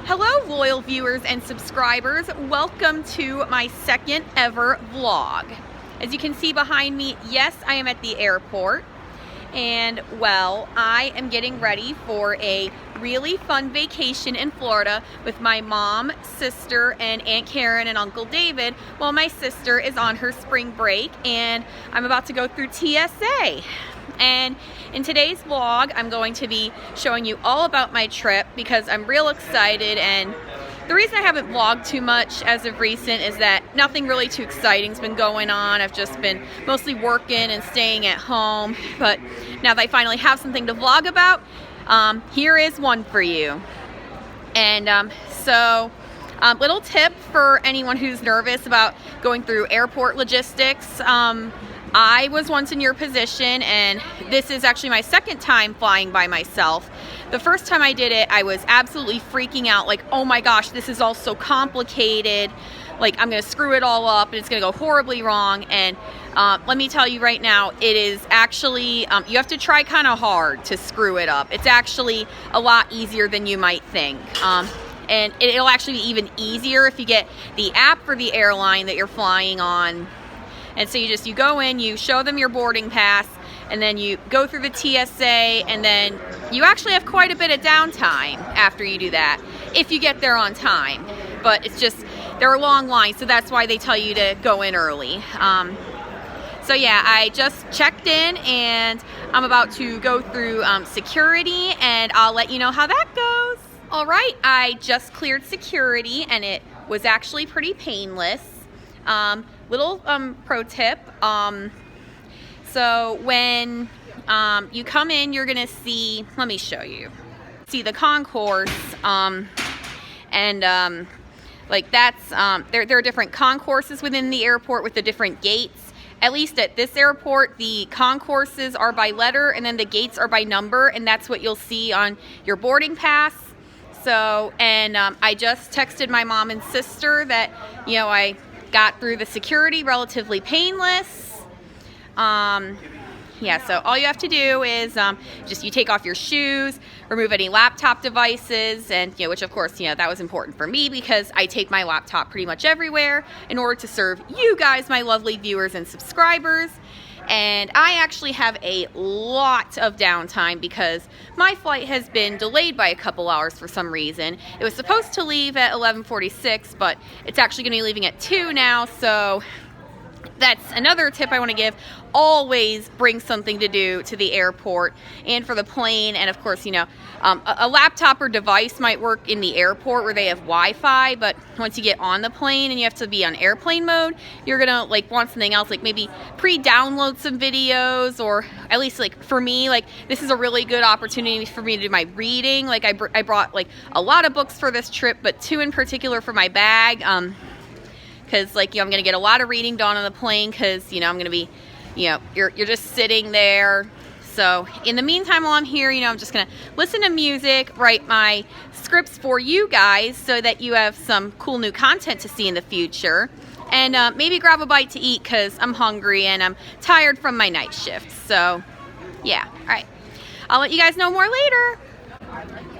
Hello loyal viewers and subscribers, welcome to my second ever vlog. As you can see behind me, yes, I am at the airport, and well, I am getting ready for a really fun vacation in Florida with my mom, sister, and Aunt Karen and Uncle David, while my sister is on her spring break and I'm about to go through TSA. And in today's vlog, I'm going to be showing you all about my trip because I'm real excited. And the reason I haven't vlogged too much as of recent is that nothing really too exciting's been going on. I've just been mostly working and staying at home. But now that I finally have something to vlog about, here is one for you. And little tip for anyone who's nervous about going through airport logistics. I was once in your position, and this is actually my second time flying by myself. The first time I did it, I was absolutely freaking out, like, oh my gosh, this is all so complicated. Like, I'm gonna screw it all up, and it's gonna go horribly wrong. And let me tell you right now, it is actually, you have to try kind of hard to screw it up. It's actually a lot easier than you might think. And it'll actually be even easier if you get the app for the airline that you're flying on. And so you go in, you show them your boarding pass, and then you go through the TSA, and then you actually have quite a bit of downtime after you do that, if you get there on time. But it's just, there are long lines, so that's why they tell you to go in early. So yeah, I just checked in, and I'm about to go through security, and I'll let you know how that goes. All right, I just cleared security, and it was actually pretty painless. Little pro tip, so when you come in, you're gonna see, let me show you, see the concourse, like that's, there are different concourses within the airport with the different gates. At least at this airport, the concourses are by letter and then the gates are by number, and that's what you'll see on your boarding pass. So, and I just texted my mom and sister that, you know, I got through the security relatively painless. Yeah, so all you have to do is just you take off your shoes, remove any laptop devices, and which of course, that was important for me because I take my laptop pretty much everywhere in order to serve you guys, my lovely viewers and subscribers. And I actually have a lot of downtime because my flight has been delayed by a couple hours for some reason. It was supposed to leave at 11:46, but it's actually going to be leaving at 2 now, so that's another tip I want to give. Always bring something to do to the airport and for the plane. And of course, a laptop or device might work in the airport where they have Wi-Fi, but once you get on the plane and you have to be on airplane mode, you're gonna want something else, like maybe pre-download some videos, or at least for me, this is a really good opportunity for me to do my reading. I brought a lot of books for this trip, but 2 in particular for my bag. Because I'm gonna get a lot of reading done on the plane because I'm gonna be, you're just sitting there. So in the meantime, while I'm here, I'm just gonna listen to music, write my scripts for you guys so that you have some cool new content to see in the future, and maybe grab a bite to eat because I'm hungry and I'm tired from my night shift. So yeah, all right, I'll let you guys know more later.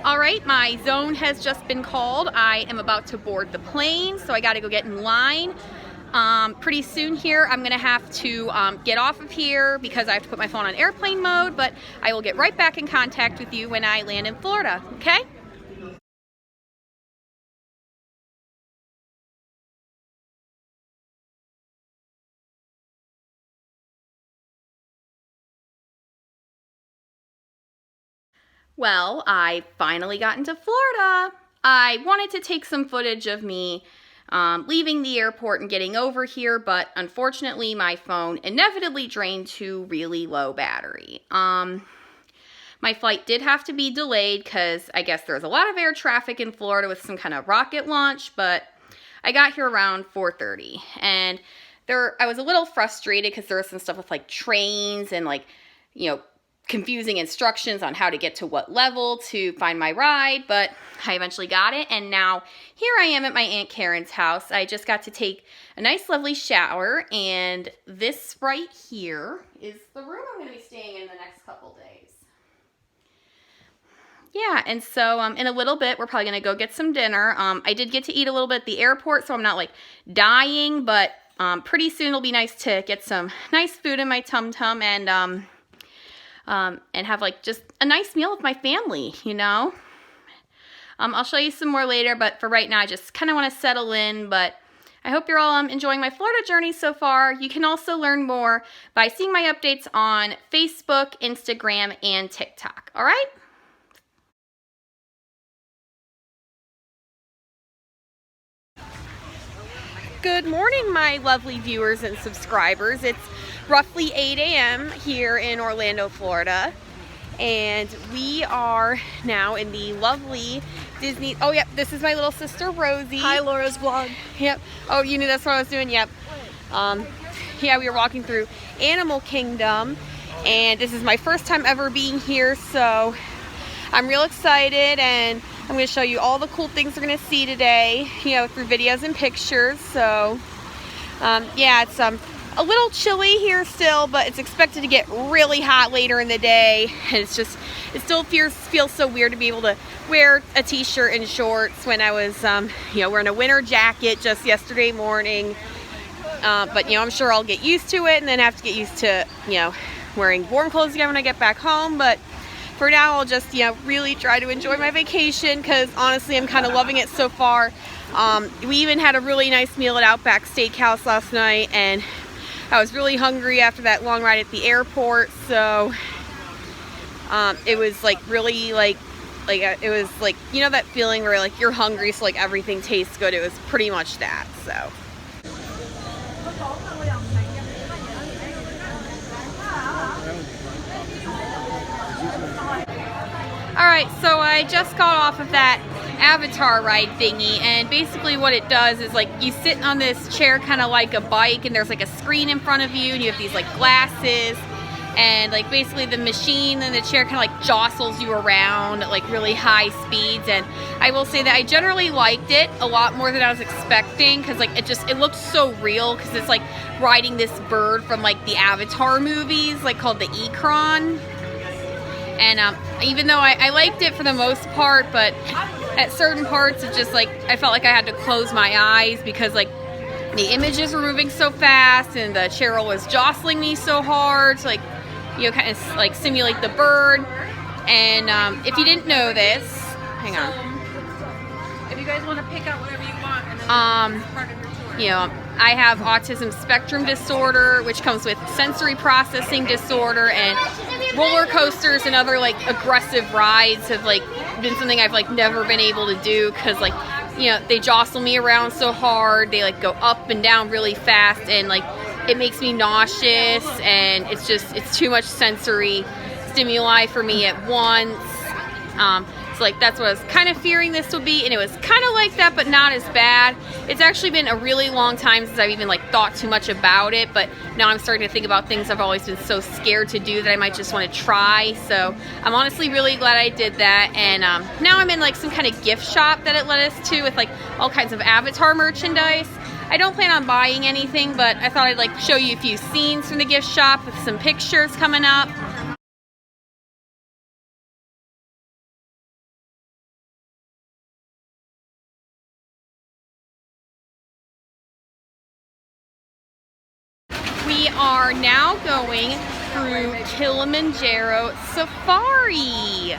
All right, my zone has just been called. I am about to board the plane, so I gotta go get in line. Pretty soon here, I'm gonna have to get off of here because I have to put my phone on airplane mode, but I will get right back in contact with you when I land in Florida, okay? Well, I finally got into Florida. I wanted to take some footage of me leaving the airport and getting over here, but unfortunately my phone inevitably drained to really low battery. My flight did have to be delayed because I guess there was a lot of air traffic in Florida with some kind of rocket launch, but I got here around 4:30, and I was a little frustrated because there was some stuff with trains and confusing instructions on how to get to what level to find my ride, but I eventually got it, and now here I am at my Aunt Karen's house. I just got to take a nice lovely shower, and this right here is the room I'm going to be staying in the next couple days. yeah, and so in a little bit, we're probably going to go get some dinner. I did get to eat a little bit at the airport, so I'm not like dying, but pretty soon it'll be nice to get some nice food in my tum-tum and have like just a nice meal with my family, you know. I'll show you some more later, but for right now, I just kind of want to settle in, but I hope you're all enjoying my Florida journey so far. You can also learn more by seeing my updates on Facebook, Instagram, and TikTok, all right? Good morning, my lovely viewers and subscribers. It's roughly 8 a.m. here in Orlando, Florida, and we are now in the lovely Disney. Oh, yep, this is my little sister, Rosie. Hi, Laura's vlog. Yep. Oh, you knew that's what I was doing? Yep. Yeah, we were walking through Animal Kingdom, and this is my first time ever being here, so I'm real excited, and I'm going to show you all the cool things we're going to see today, you know, through videos and pictures. So, yeah, it's a little chilly here still, but it's expected to get really hot later in the day. And it still feels so weird to be able to wear a t-shirt and shorts when I was, you know, wearing a winter jacket just yesterday morning. But, you know, I'm sure I'll get used to it and then have to get used to, you know, wearing warm clothes again when I get back home. But for now, I'll just, you know, really try to enjoy my vacation because honestly, I'm kind of loving it so far. We even had a really nice meal at Outback Steakhouse last night, and I was really hungry after that long ride at the airport. So it was like really it was like, you know, that feeling where like you're hungry, so like everything tastes good. It was pretty much that. So. Alright, so I just got off of that Avatar ride thingy, and basically what it does is like you sit on this chair kind of like a bike, and there's like a screen in front of you, and you have these like glasses, and like basically the machine and the chair kind of like jostles you around at like really high speeds. And I will say that I generally liked it a lot more than I was expecting, because like it looks so real, because it's like riding this bird from like the Avatar movies, like called the Ikron. And even though I liked it for the most part, but at certain parts it just like I felt like I had to close my eyes because like the images were moving so fast and the chair was jostling me so hard to like, you know, kind of like simulate the bird. And if you didn't know this, hang on. If you guys want to pick out whatever you want, and then it's part of your tour. You know, I have autism spectrum disorder, which comes with sensory processing disorder, and roller coasters and other like aggressive rides have like been something I've like never been able to do, because like, you know, they jostle me around so hard, they like go up and down really fast, and like it makes me nauseous, and it's too much sensory stimuli for me at once. So like that's what I was kind of fearing this would be, and it was kind of like that, but not as bad. It's actually been a really long time since I've even like thought too much about it, but now I'm starting to think about things I've always been so scared to do that I might just want to try. So I'm honestly really glad I did that. And now I'm in like some kind of gift shop that it led us to with like all kinds of Avatar merchandise. I don't plan on buying anything, but I thought I'd like show you a few scenes from the gift shop with some pictures coming up. We are now going through Kilimanjaro Safari.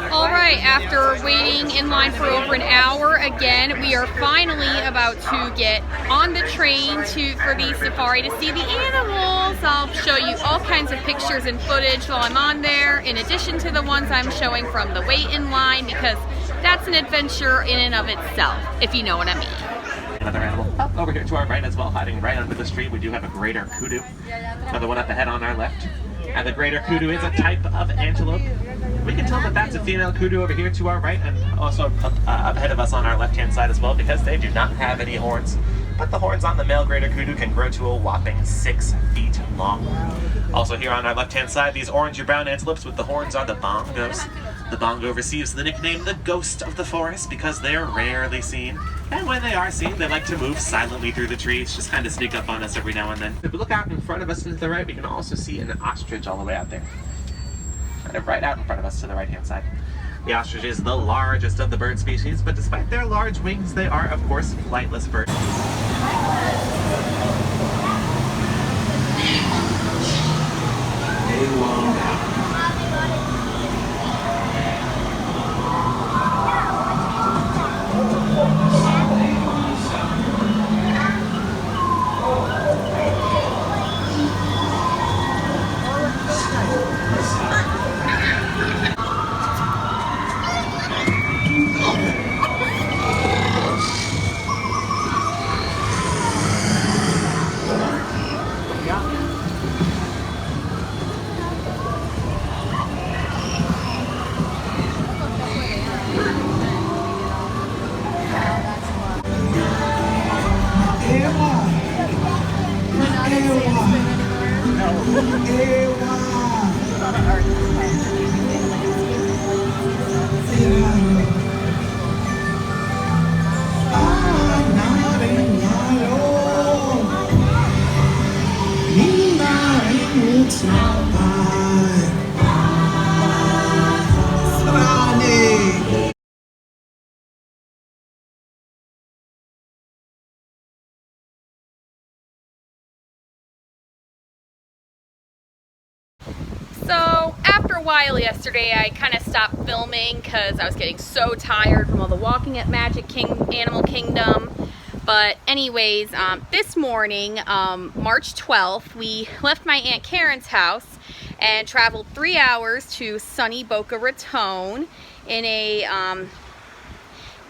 Alright, after waiting in line for over an hour again, we are finally about to get on the train for the safari to see the animals. I'll show you all kinds of pictures and footage while I'm on there, in addition to the ones I'm showing from the wait in line, because that's an adventure in and of itself, if you know what I mean. Another animal up over here to our right as well, hiding right under the street. We do have a greater kudu, another one up ahead on our left. And the greater kudu is a type of antelope. We can tell that that's a female kudu over here to our right, and also up ahead of us on our left-hand side as well, because they do not have any horns. But the horns on the male greater kudu can grow to a whopping 6 feet long. Also here on our left-hand side, these orange or brown antelopes with the horns are the bongos. The bongo receives the nickname the ghost of the forest because they are rarely seen. And when they are seen, they like to move silently through the trees, just kind of sneak up on us every now and then. If we look out in front of us and to the right, we can also see an ostrich all the way out there. Kind of right out in front of us to the right-hand side. The ostrich is the largest of the bird species, but despite their large wings, they are, of course, flightless birds. So after a while yesterday, I kind of stopped filming because I was getting so tired from all the walking at Animal Kingdom. But anyways, this morning, March 12th, we left my Aunt Karen's house and traveled 3 hours to sunny Boca Raton in a,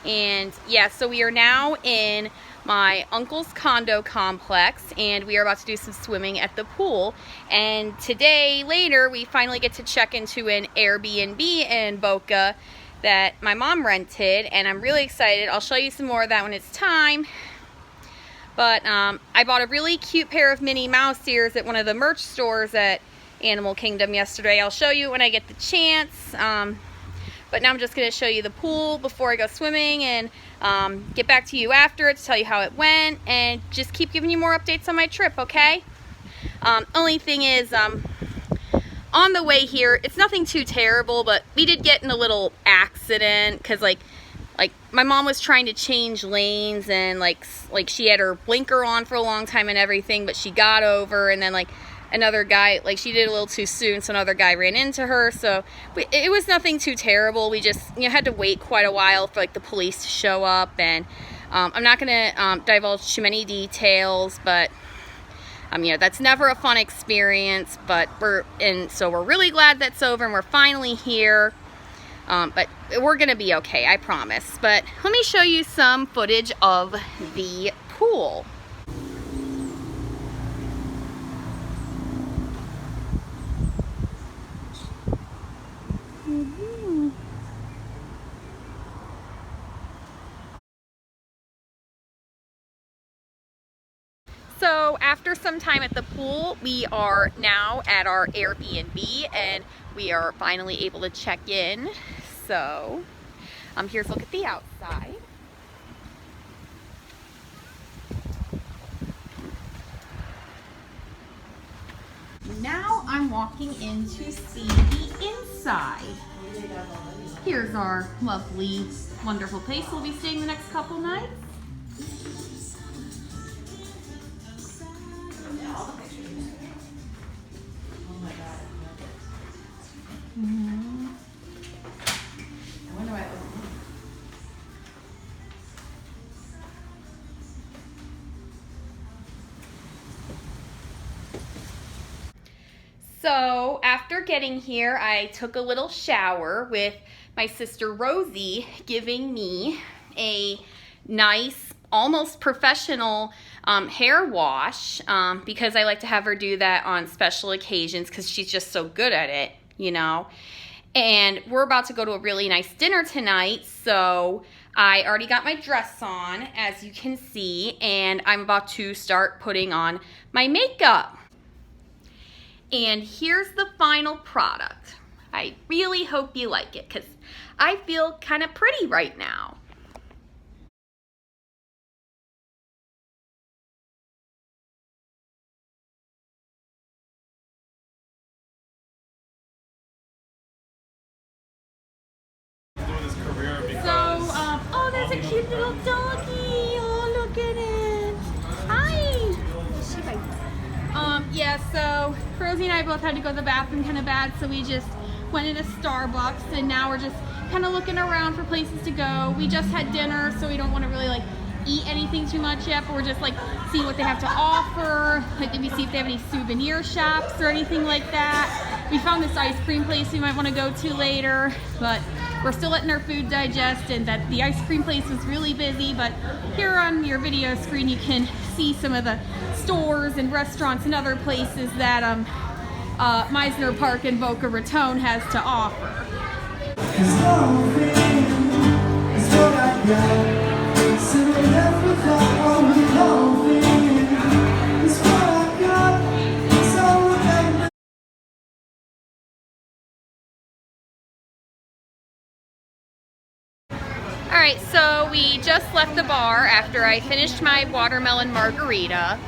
and yeah, so we are now in my uncle's condo complex, and we are about to do some swimming at the pool. And today, later, we finally get to check into an Airbnb in Boca that my mom rented, and I'm really excited. I'll show you some more of that when it's time. But I bought a really cute pair of Minnie Mouse ears at one of the merch stores at Animal Kingdom yesterday. I'll show you when I get the chance. But now I'm just going to show you the pool before I go swimming, and get back to you after it to tell you how it went, and just keep giving you more updates on my trip, okay? Only thing is, on the way here, it's nothing too terrible, but we did get in a little accident because like my mom was trying to change lanes, and like she had her blinker on for a long time and everything, but she got over, and then like another guy, like she did a little too soon, so another guy ran into her. So it was nothing too terrible. We just had to wait quite a while for like the police to show up, and I'm not gonna divulge too many details, but that's never a fun experience. But we're really glad that's over, and we're finally here. But we're gonna be okay, I promise. But let me show you some footage of the pool. So after some time at the pool, we are now at our Airbnb, and we are finally able to check in. So here's a look at the outside. Now I'm walking in to see the inside. Here's our lovely, wonderful place we'll be staying the next couple nights. So after getting here, I took a little shower with my sister Rosie giving me a nice, almost professional hair wash, because I like to have her do that on special occasions because she's just so good at it, And we're about to go to a really nice dinner tonight, so I already got my dress on, as you can see, and I'm about to start putting on my makeup. And here's the final product. I really hope you like it because I feel kind of pretty right now. little doggy. Oh, look at it. Hi. She bites. Yeah, so Rosie and I both had to go to the bathroom kind of bad, so we just went into Starbucks, and now we're just kind of looking around for places to go. We just had dinner, so we don't want to really like eat anything too much yet, but we're just like seeing what they have to offer, like maybe see if they have any souvenir shops or anything like that. We found this ice cream place we might want to go to later, but we're still letting our food digest, and that the ice cream place was really busy. But here on your video screen you can see some of the stores and restaurants and other places that Mizner Park in Boca Raton has to offer. Alright, so we just left the bar after I finished my watermelon margarita,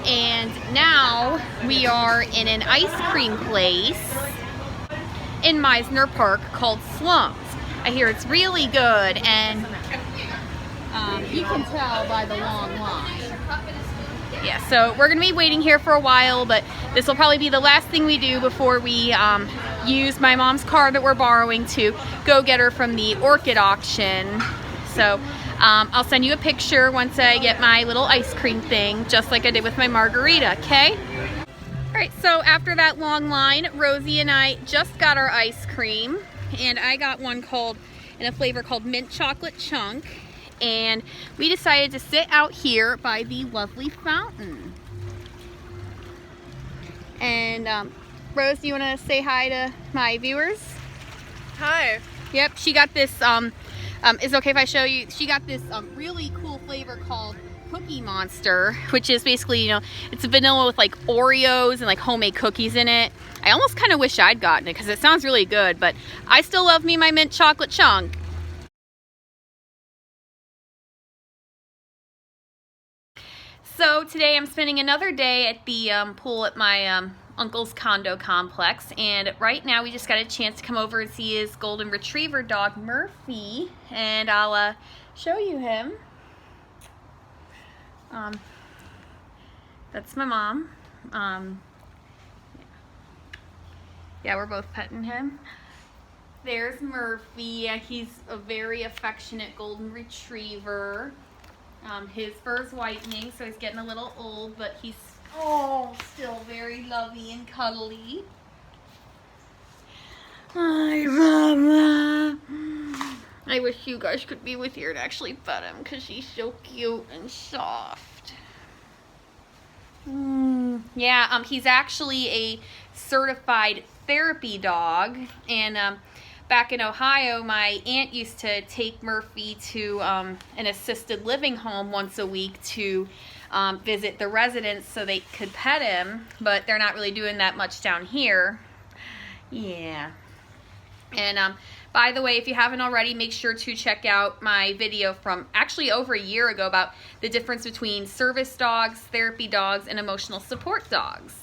and now we are in an ice cream place in Mizner Park called Slums. I hear it's really good, and you can tell by the long line. Yeah, so we're going to be waiting here for a while, but this will probably be the last thing we do before we use my mom's car that we're borrowing to go get her from the orchid auction. So I'll send you a picture once I get my little ice cream thing, just like I did with my margarita, okay? Alright, so after that long line, Rosie and I just got our ice cream, and I got one in a flavor called mint chocolate chunk. And we decided to sit out here by the lovely fountain. And Rose, do you want to say hi to my viewers? Hi. Yep, she got this, is it okay if I show you? She got this really cool flavor called Cookie Monster, which is basically, you know, it's a vanilla with like Oreos and like homemade cookies in it. I almost kind of wish I'd gotten it because it sounds really good, but I still love me my mint chocolate chunk. So today I'm spending another day at the pool at my uncle's condo complex, and right now we just got a chance to come over and see his golden retriever dog Murphy, and I'll show you him. That's my mom. Yeah, we're both petting him. There's Murphy. He's a very affectionate golden retriever. His fur's whitening, so he's getting a little old, but he's still very lovey and cuddly. Hi, Mama. I wish you guys could be with here and actually pet him, because he's so cute and soft. Yeah, he's actually a certified therapy dog, and back in Ohio, my aunt used to take Murphy to an assisted living home once a week to visit the residents so they could pet him, but they're not really doing that much down here. Yeah. And by the way, if you haven't already, make sure to check out my video from actually over a year ago about the difference between service dogs, therapy dogs, and emotional support dogs.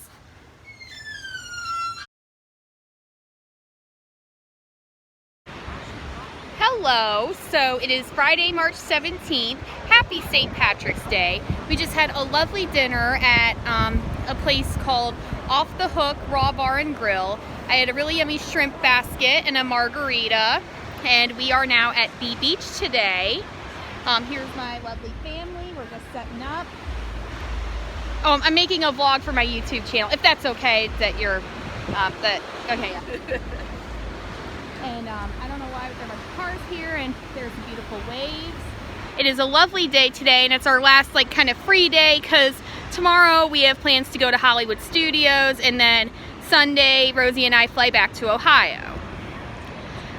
Hello, so it is Friday, March 17th. Happy St. Patrick's Day. We just had a lovely dinner at a place called Off the Hook Raw Bar and Grill. I had a really yummy shrimp basket and a margarita, and we are now at the beach today. Here's my lovely family. We're just setting up. I'm making a vlog for my YouTube channel, if that's okay, that you're, okay, yeah. And I don't know why, but there are cars here, and there's beautiful waves. It is a lovely day today, and it's our last like kind of free day, because tomorrow we have plans to go to Hollywood Studios, and then Sunday Rosie and I fly back to Ohio.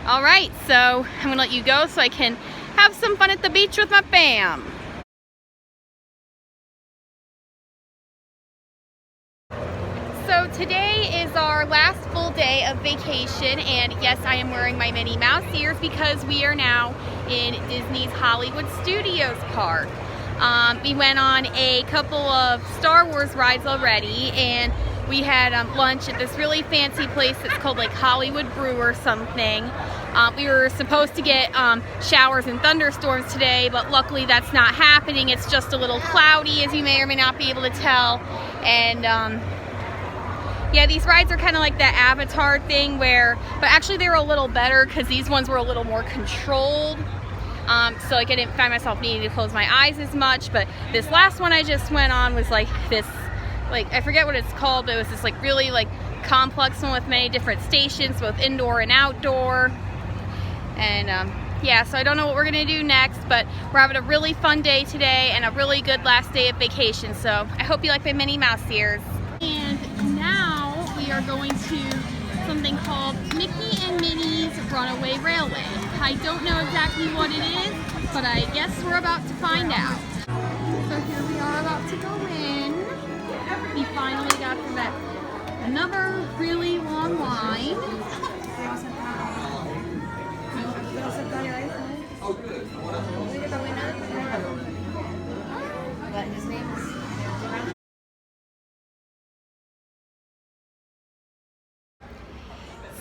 All right, so I'm gonna let you go so I can have some fun at the beach with my fam. So today is our last full day of vacation, and yes, I am wearing my Minnie Mouse ears because we are now in Disney's Hollywood Studios park. We went on a couple of Star Wars rides already, and we had lunch at this really fancy place that's called like Hollywood Brew or something. We were supposed to get showers and thunderstorms today, but luckily that's not happening. It's just a little cloudy, as you may or may not be able to tell. And yeah, these rides are kind of like that Avatar thing but actually they were a little better because these ones were a little more controlled. So like I didn't find myself needing to close my eyes as much, but this last one I just went on was like this, like I forget what it's called, but it was this like really like complex one with many different stations, both indoor and outdoor. And yeah, so I don't know what we're gonna do next, but we're having a really fun day today and a really good last day of vacation. So I hope you like my Minnie Mouse ears. And now we are going to something called Mickey and Minnie's Runaway Railway. I don't know exactly what it is, but I guess we're about to find out. So here we are about to go in. We finally got through that another really long line.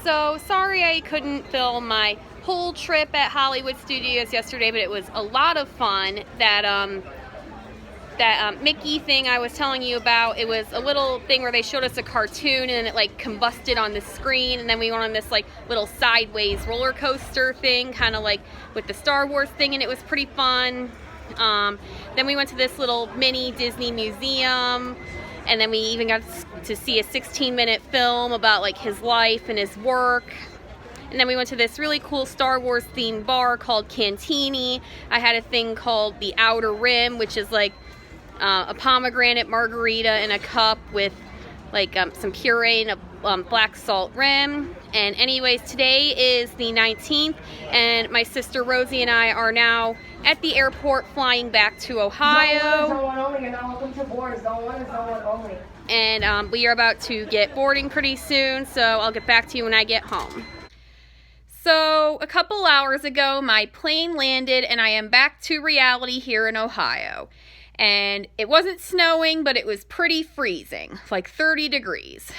So sorry I couldn't film my whole trip at Hollywood Studios yesterday, but it was a lot of fun. That Mickey thing I was telling you about, it was a little thing where they showed us a cartoon and then it like combusted on the screen, and then we went on this like little sideways roller coaster thing, kind of like with the Star Wars thing, and it was pretty fun. Then we went to this little mini Disney museum, and then we even got to see a 16-minute film about like his life and his work. And then we went to this really cool Star Wars themed bar called Cantini. I had a thing called the Outer Rim, which is like a pomegranate margarita in a cup with like some puree and a black salt rim. And anyways, today is the 19th, and my sister Rosie and I are now at the airport flying back to Ohio. Zone 1 only, you're not welcome to board. Zone 1 is Zone 1 only. And we are about to get boarding pretty soon, so I'll get back to you when I get home. So a couple hours ago, my plane landed and I am back to reality here in Ohio. And it wasn't snowing, but it was pretty freezing, like 30 degrees.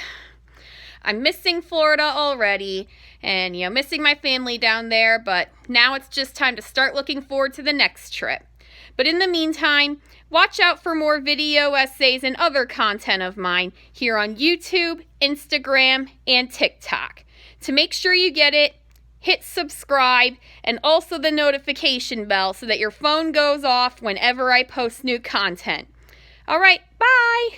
I'm missing Florida already and, you know, missing my family down there, but now it's just time to start looking forward to the next trip. But in the meantime, watch out for more video essays and other content of mine here on YouTube, Instagram, and TikTok. To make sure you get it, hit subscribe and also the notification bell so that your phone goes off whenever I post new content. All right, bye!